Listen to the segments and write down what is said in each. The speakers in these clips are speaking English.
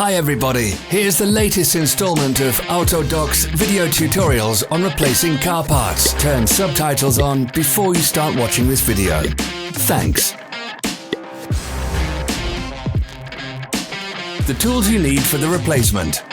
Hi everybody, here's the latest installment of Autodoc's video tutorials on replacing car parts. Turn subtitles on before you start watching this video. Thanks. The tools you need for the replacement.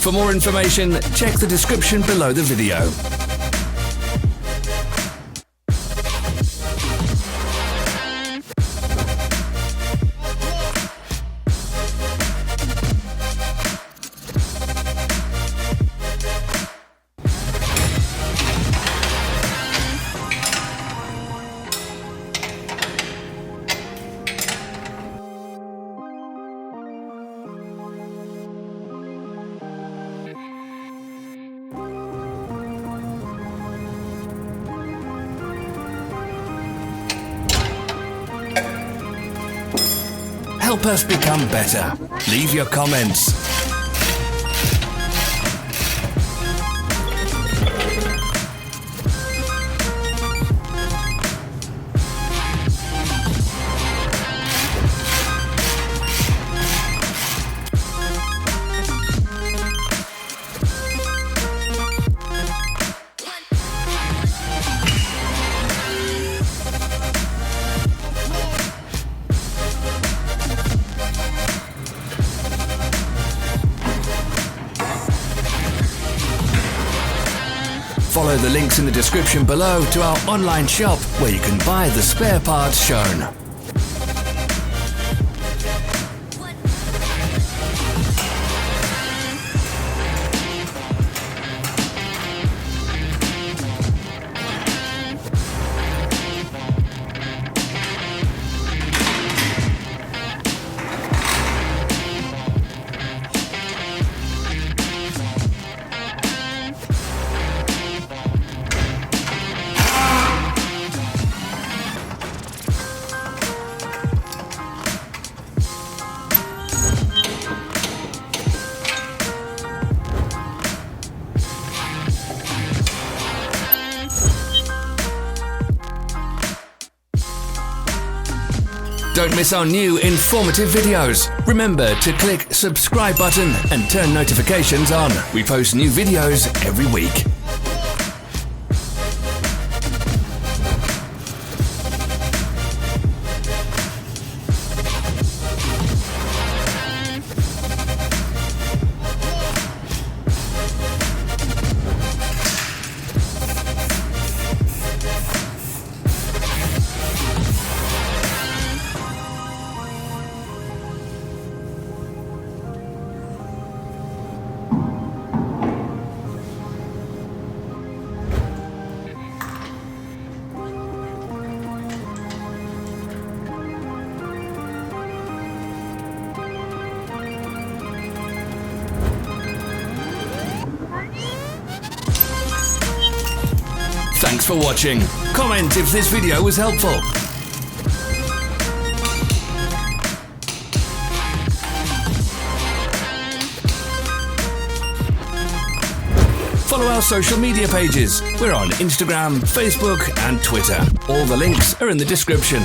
For more information, check the description below the video. Help us become better. Leave your comments. Follow the links in the description below to our online shop where you can buy the spare parts shown. Don't miss our new informative videos. Remember to click subscribe button and turn notifications on. We post new videos every week. Thanks for watching. Comment if this video was helpful. Follow our social media pages. We're on Instagram, Facebook and Twitter. All the links are in the description.